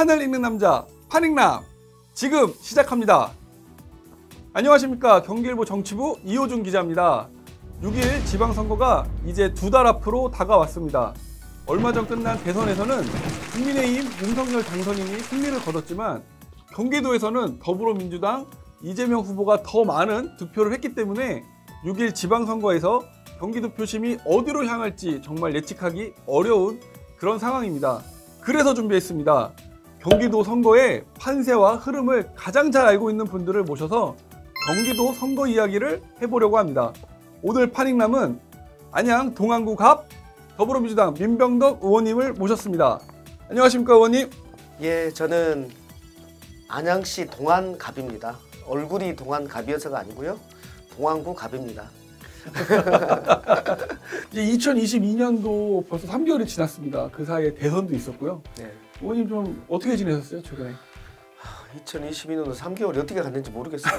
판을 읽는 남자 판익남 지금 시작합니다. 안녕하십니까. 경기일보 정치부 이호준 기자입니다. 6일 지방선거가 이제 2달 앞으로 다가왔습니다. 얼마 전 끝난 대선에서는 국민의힘 윤석열 당선인이 승리를 거뒀지만 경기도에서는 더불어민주당 이재명 후보가 더 많은 득표를 했기 때문에 6일 지방선거에서 경기도 표심이 어디로 향할지 정말 예측하기 어려운 그런 상황입니다. 그래서 준비했습니다. 경기도 선거의 판세와 흐름을 가장 잘 알고 있는 분들을 모셔서 경기도 선거 이야기를 해보려고 합니다. 오늘 판익남은 안양 동안구 갑 더불어민주당 민병덕 의원님을 모셨습니다. 안녕하십니까 의원님? 예, 저는 안양시 동안갑입니다. 얼굴이 동안갑이어서가 아니고요. 동안구 갑입니다. 이제 2022년도 벌써 3개월이 지났습니다. 그 사이에 대선도 있었고요. 네. 의원님 좀 어떻게 지내셨어요 최근에? 2022년도 3개월이 어떻게 갔는지 모르겠어요.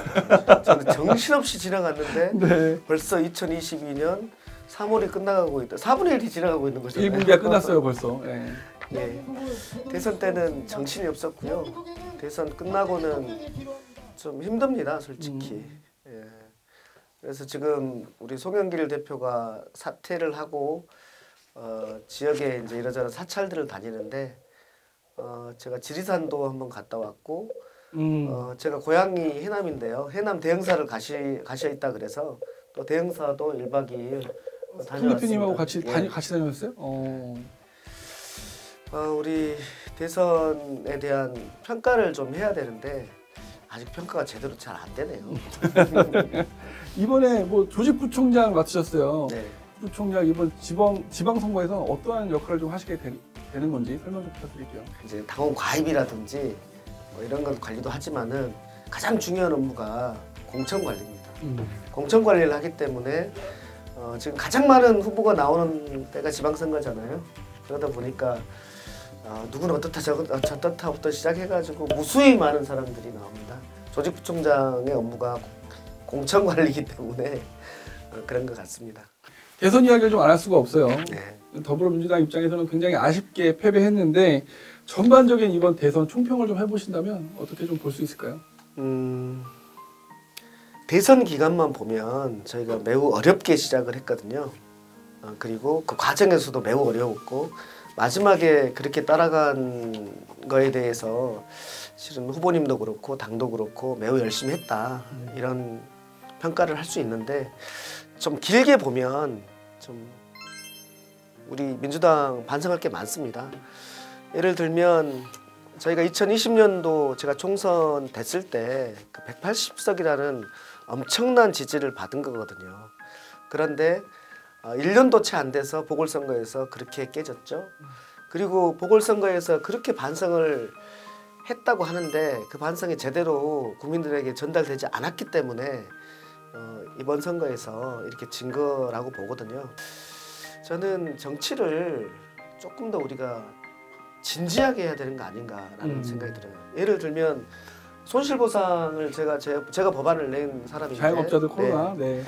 저는 정신없이 지나갔는데 네. 벌써 2022년 3월이 끝나가고 있다. 4분의 1이 지나가고 있는 거잖아요. 1분기가 끝났어요 벌써. 네. 예. 대선 때는 정신이 없었고요. 대선 끝나고는 좀 힘듭니다, 솔직히. 예. 그래서 지금 우리 송영길 대표가 사퇴를 하고 지역에 이제 이러저런 사찰들을 다니는데 제가 지리산도 한번 갔다 왔고 제가 고향이 해남인데요. 해남 대흥사를 가셔 있다 그래서 또 대흥사도 1박 2일 다녀왔습니다. 대표님하고 같이 예. 같이 다녔어요? 우리 대선에 대한 평가를 좀 해야 되는데 아직 평가가 제대로 잘 안 되네요. 이번에 뭐 조직부총장 맡으셨어요. 네. 부총장 이번 지방선거에서 어떠한 역할을 좀 하시게 되는 건지 설명 좀 부탁드릴게요. 이제 당원 가입이라든지 뭐 이런 것 관리도 하지만은 가장 중요한 업무가 공천 관리입니다. 공천 관리를 하기 때문에 지금 가장 많은 후보가 나오는 때가 지방선거잖아요. 그러다 보니까 누구는 어떻다 저떻다부터 시작해가지고 무수히 많은 사람들이 나옵니다. 조직부총장의 업무가 공천 관리이기 때문에 그런 것 같습니다. 대선 이야기를 좀 안 할 수가 없어요. 네. 더불어민주당 입장에서는 굉장히 아쉽게 패배했는데 전반적인 이번 대선 총평을 좀 해보신다면 어떻게 좀 볼 수 있을까요? 대선 기간만 보면 저희가 매우 어렵게 시작을 했거든요. 그리고 그 과정에서도 매우 어려웠고 마지막에 그렇게 따라간 거에 대해서 실은 후보님도 그렇고 당도 그렇고 매우 열심히 했다 이런 평가를 할 수 있는데 좀 길게 보면 좀 우리 민주당 반성할 게 많습니다. 예를 들면 저희가 2020년도 제가 총선 됐을 때 180석이라는 엄청난 지지를 받은 거거든요. 그런데 1년도 채 안 돼서 보궐선거에서 그렇게 깨졌죠. 그리고 보궐선거에서 그렇게 반성을 했다고 하는데 그 반성이 제대로 국민들에게 전달되지 않았기 때문에 이번 선거에서 이렇게 진 거라고 보거든요. 저는 정치를 조금 더 우리가 진지하게 해야 되는 거 아닌가라는 생각이 들어요. 예를 들면 손실보상을 제가 법안을 낸 사람인데 자영업자들 코로나. 네.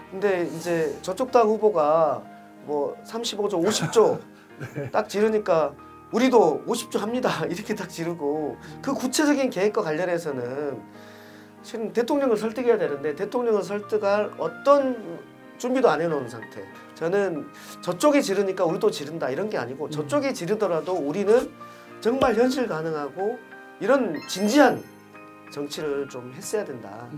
근데 이제 저쪽 당 후보가 뭐 35조, 50조 네. 딱 지르니까 우리도 50조 합니다. 이렇게 딱 지르고 그 구체적인 계획과 관련해서는 지금 대통령을 설득해야 되는데 대통령을 설득할 어떤 준비도 안 해놓은 상태. 저는 저쪽이 지르니까 우리도 지른다 이런 게 아니고 저쪽이 지르더라도 우리는 정말 현실 가능하고 이런 진지한 정치를 좀 했어야 된다.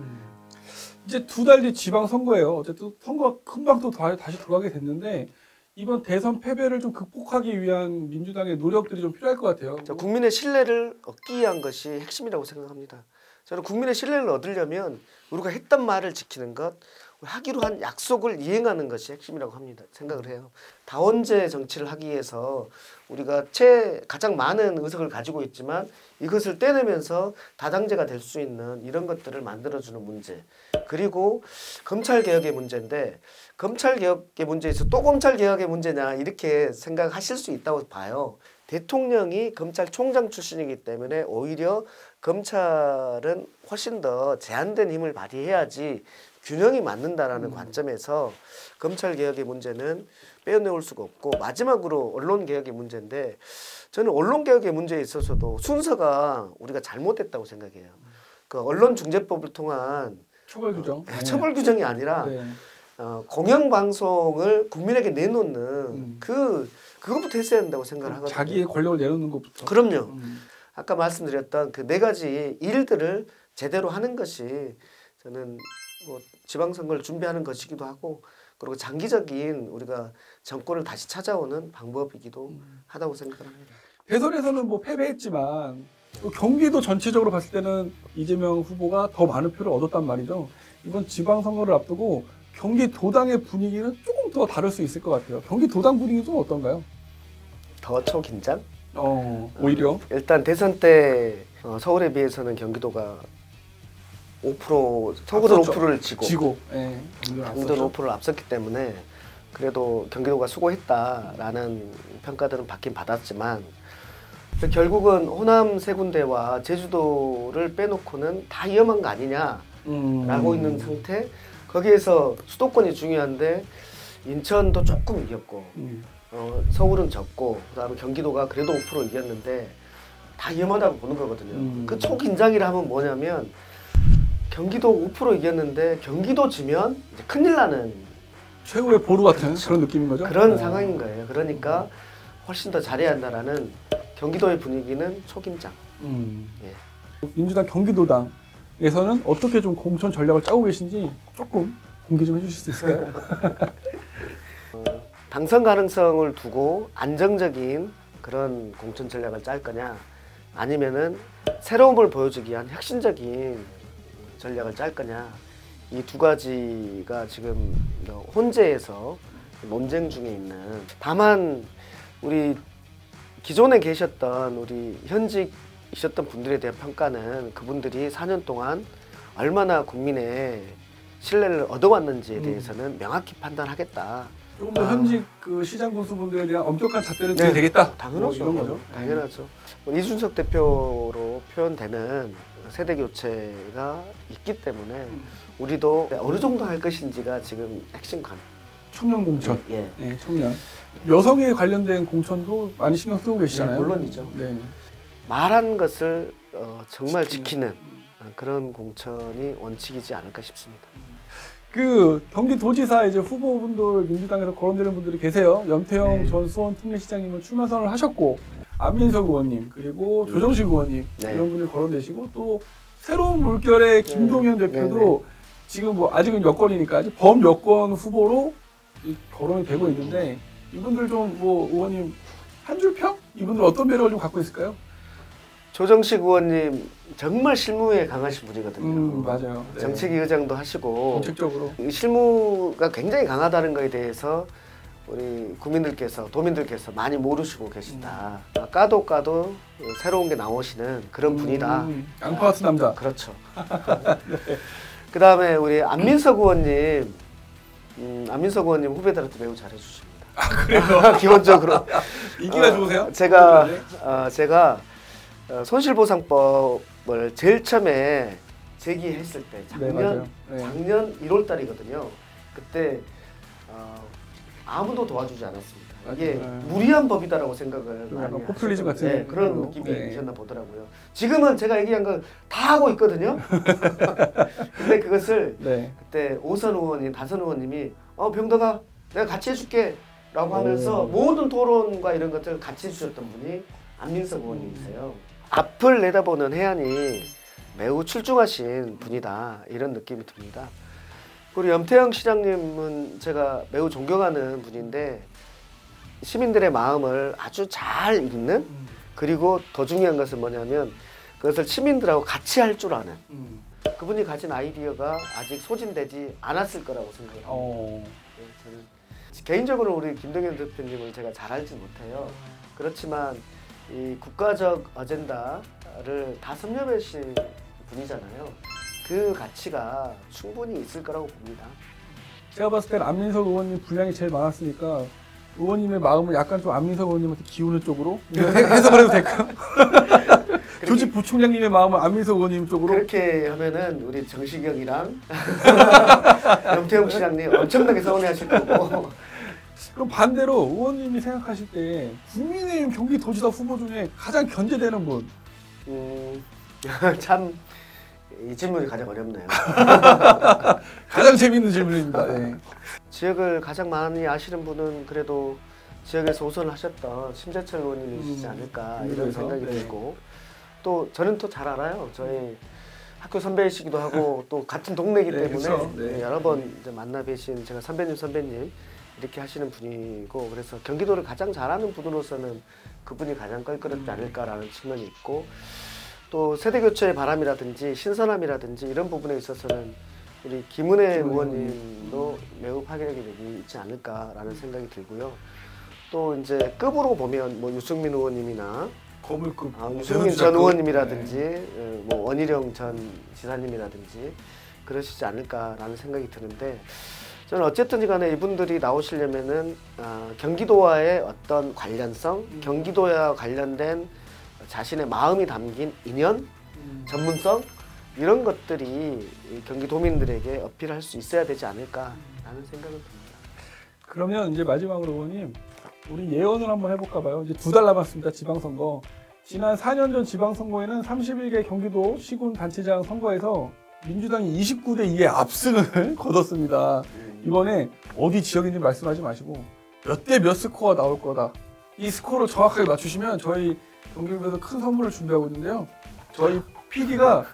이제 2달 뒤 지방선거예요. 어쨌든 선거 금방 또 다시 돌아가게 됐는데 이번 대선 패배를 좀 극복하기 위한 민주당의 노력들이 좀 필요할 것 같아요. 국민의 신뢰를 얻기 위한 것이 핵심이라고 생각합니다. 저는 국민의 신뢰를 얻으려면 우리가 했던 말을 지키는 것, 하기로 한 약속을 이행하는 것이 핵심이라고 생각을 해요. 다원제 정치를 하기 위해서 우리가 가장 많은 의석을 가지고 있지만 이것을 떼내면서 다당제가 될 수 있는 이런 것들을 만들어주는 문제. 그리고 검찰개혁의 문제인데 검찰개혁의 문제에서 또 검찰개혁의 문제냐 이렇게 생각하실 수 있다고 봐요. 대통령이 검찰총장 출신이기 때문에 오히려 검찰은 훨씬 더 제한된 힘을 발휘해야지 균형이 맞는다라는 관점에서 검찰 개혁의 문제는 빼어내올 수가 없고, 마지막으로 언론 개혁의 문제인데, 저는 언론 개혁의 문제에 있어서도 순서가 우리가 잘못됐다고 생각해요. 그 언론중재법을 통한 처벌 규정. 처벌 규정이 아니라 네. 공영방송을 국민에게 내놓는 그것부터 했어야 된다고 생각을 하거든요. 자기의 권력을 내놓는 것부터. 그럼요. 아까 말씀드렸던 그 네 가지 일들을 제대로 하는 것이 저는 뭐 지방선거를 준비하는 것이기도 하고, 그리고 장기적인 우리가 정권을 다시 찾아오는 방법이기도 하다고 생각을 합니다. 대선에서는 뭐 패배했지만 또 경기도 전체적으로 봤을 때는 이재명 후보가 더 많은 표를 얻었단 말이죠. 이번 지방선거를 앞두고 경기도당의 분위기는 조금 더 다를 수 있을 것 같아요. 경기도당 분위기 좀 어떤가요? 더 초긴장? 오히려 일단 대선 때 서울에 비해서는 경기도가 5% 서울은 앞섰죠. 5%를 지고 예, 경기도는 5%를 앞섰기 때문에 그래도 경기도가 수고했다라는 평가들은 받긴 받았지만, 결국은 호남 세 군데와 제주도를 빼놓고는 다 위험한 거 아니냐라고 있는 상태. 거기에서 수도권이 중요한데 인천도 조금 이겼고 서울은 졌고, 그다음에 경기도가 그래도 5% 이겼는데 다 위험하다고 보는 거거든요. 그 초긴장이라 하면 뭐냐면, 경기도 5% 이겼는데 경기도 지면 이제 큰일 나는 최후의 보루 같은 그런 느낌인 거죠? 그런 상황인 거예요. 그러니까 훨씬 더 잘해야 한다라는 경기도의 분위기는 초긴장. 예. 민주당 경기도당에서는 어떻게 좀 공천 전략을 짜고 계신지 조금 공개 좀 해주실 수 있을까요? 당선 가능성을 두고 안정적인 그런 공천 전략을 짤 거냐, 아니면은 새로움을 보여주기 위한 혁신적인 전략을 짤 거냐, 이 두 가지가 지금 혼재해서 논쟁 중에 있는. 다만 우리 기존에 계셨던 우리 현직이셨던 분들에 대한 평가는 그분들이 4년 동안 얼마나 국민의 신뢰를 얻어왔는지에 대해서는 명확히 판단하겠다. 조금 더 현직 그 시장 군수분들에 대한 엄격한 잣대를 둬야 되겠다. 당연하죠. 이런 거죠. 당연하죠. 이준석 대표로 표현되는 세대 교체가 있기 때문에 우리도 어느 정도 할 것인지가 지금 핵심 관. 청년 공천. 예. 네, 청년. 여성에 관련된 공천도 많이 신경 쓰고 계시잖아요. 네, 물론이죠. 네. 말한 것을 정말 지키는 그런 공천이 원칙이지 않을까 싶습니다. 그 경기도지사 이제 후보분들 민주당에서 거론되는 분들이 계세요. 연태영 전 수원특례시장님은 출마 선언을 하셨고, 안민석 의원님 그리고 조정식 의원님 이런 분들 거론되시고, 또 새로운 물결의 김동연 대표도 지금 뭐 아직은 여권이니까 아직 범여권 후보로 거론이 되고 있는데, 이분들 좀 뭐 의원님 한 줄 평? 이분들 어떤 매력을 좀 갖고 있을까요? 조정식 의원님 정말 실무에 강하신 분이거든요. 맞아요. 네. 정책위 의장도 하시고 정책적으로 실무가 굉장히 강하다는 것에 대해서 우리 국민들께서, 도민들께서 많이 모르시고 계신다. 까도 새로운 게 나오시는 그런 분이다. 양파스 남자. 그렇죠. 그 다음에 우리 안민석 의원님, 안민석 의원님 후배들한테 매우 잘해주십니다. 아, 그래요? 기본적으로. 인기가 좋으세요? 제가 손실보상법을 제일 처음에 제기했을 때 작년 1월 달이거든요. 그때 아무도 도와주지 않았습니다. 이게 무리한 법이다라고 생각을 많이 하셨어요. 포퓰리즘 같은 그런 느낌이셨나 보더라고요. 지금은 제가 얘기한 거 다 하고 있거든요. 근데 그것을 그때 오선 의원님, 다선 의원님이 병덕아 내가 같이 해줄게 라고 하면서 모든 토론과 이런 것들을 같이 해주셨던 분이 안민석 의원님이세요. 앞을 내다보는 해안이 매우 출중하신 분이다, 이런 느낌이 듭니다. 그리고 염태영 시장님은 제가 매우 존경하는 분인데, 시민들의 마음을 아주 잘 읽는, 그리고 더 중요한 것은 뭐냐면 그것을 시민들하고 같이 할 줄 아는, 그분이 가진 아이디어가 아직 소진되지 않았을 거라고 생각합니다. 저는 개인적으로 우리 김동연 대표님을 제가 잘 알지 못해요. 그렇지만 이 국가적 어젠다를 다 섭렵하신 분이잖아요. 그 가치가 충분히 있을 거라고 봅니다. 제가 봤을 때는 안민석 의원님 분량이 제일 많았으니까 의원님의 마음을 약간 좀 안민석 의원님한테 기우는 쪽으로 해석을 해도 될까요? 조직부총장님의 마음을 안민석 의원님 쪽으로. 그렇게 하면은 우리 정시경이랑 염태영 시장님 엄청나게 서운해하실 거고. 그럼 반대로 의원님이 생각하실 때 국민의힘 경기도지사 후보 중에 가장 견제되는 분. 참 이 질문이 가장 어렵네요. 가장 재밌는 질문입니다. 네. 지역을 가장 많이 아시는 분은 그래도 지역에서 우선을 하셨던 심재철 의원님이시지 않을까 이런 그래서? 생각이 네. 들고, 또 저는 또 잘 알아요. 저희 학교 선배이시기도 하고 또 같은 동네이기 네, 때문에 그렇죠. 네. 여러 번 이제 만나 뵈신 제가 선배님 이렇게 하시는 분이고, 그래서 경기도를 가장 잘하는 분으로서는 그분이 가장 껄끄럽지 않을까라는 측면이 있고, 또 세대교체의 바람이라든지 신선함이라든지 이런 부분에 있어서는 우리 김은혜 의원님도 매우 파괴력이 있지 않을까라는 생각이 들고요. 또 이제 급으로 보면 뭐 유승민 의원님이나 거물급. 유승민 전 의원님이라든지 뭐 원희룡 전 지사님이라든지 그러시지 않을까라는 생각이 드는데, 저는 어쨌든 간에 이분들이 나오시려면은 경기도와의 어떤 관련성, 경기도와 관련된 자신의 마음이 담긴 인연, 전문성 이런 것들이 이 경기도민들에게 어필할 수 있어야 되지 않을까라는 생각은 듭니다. 그러면 이제 마지막으로 의원님, 우리 예언을 한번 해볼까 봐요. 이제 2달 남았습니다. 지방선거. 지난 4년 전 지방선거에는 31개 경기도 시군 단체장 선거에서 민주당이 29대 2의 압승을 거뒀습니다. 이번에 어디 지역인지 말씀하지 마시고 몇 대 몇 스코어 나올 거다. 이 스코어를 정확하게 맞추시면 저희 경기도에서 큰 선물을 준비하고 있는데요. 저희 PD가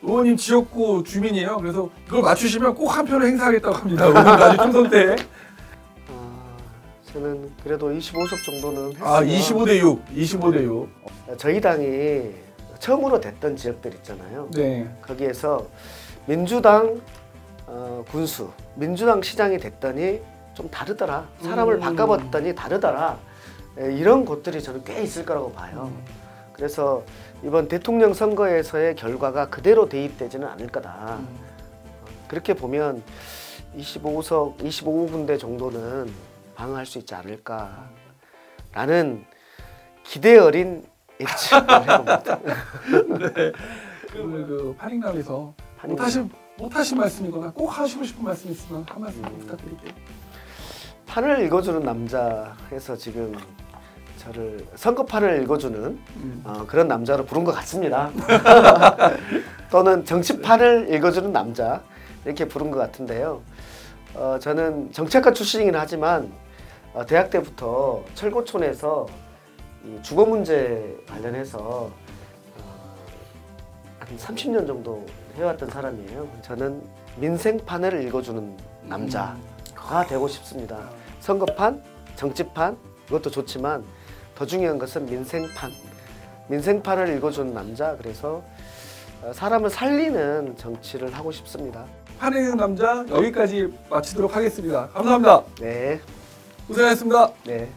의원님 지역구 주민이에요. 그래서 그걸 맞추시면 꼭 한 표를 행사하겠다고 합니다. 오늘 나중 총선 때. 저는 그래도 25석 정도는 했으면 25대 6. 25대 6. 저희 당이 처음으로 됐던 지역들 있잖아요. 네. 거기에서 민주당 군수, 민주당 시장이 됐더니 좀 다르더라. 사람을 바꿔봤더니 다르더라. 이런 곳들이 저는 꽤 있을 거라고 봐요. 그래서 이번 대통령 선거에서의 결과가 그대로 대입되지는 않을 거다. 그렇게 보면 25석, 25군데 정도는 방어할 수 있지 않을까라는 기대 어린 예측을 해봅니다. 네. 오늘 그 파링남에서 못하신 말씀이거나 꼭 하시고 싶은 말씀 있으면 한 말씀 부탁드릴게요. 판을 읽어주는 남자 해서 지금 저를 선거판을 읽어주는 그런 남자로 부른 것 같습니다. 또는 정치판을 읽어주는 남자 이렇게 부른 것 같은데요. 저는 정치학과 출신이긴 하지만 대학 때부터 철고촌에서 이 주거 문제 관련해서 한 30년 정도 해왔던 사람이에요. 저는 민생판을 읽어주는 남자가 되고 싶습니다. 선거판, 정치판 이것도 좋지만 더 중요한 것은 민생판을 읽어주는 남자. 그래서 사람을 살리는 정치를 하고 싶습니다. 파링 남자 여기까지 마치도록 하겠습니다. 감사합니다. 네. 고생하셨습니다. 네.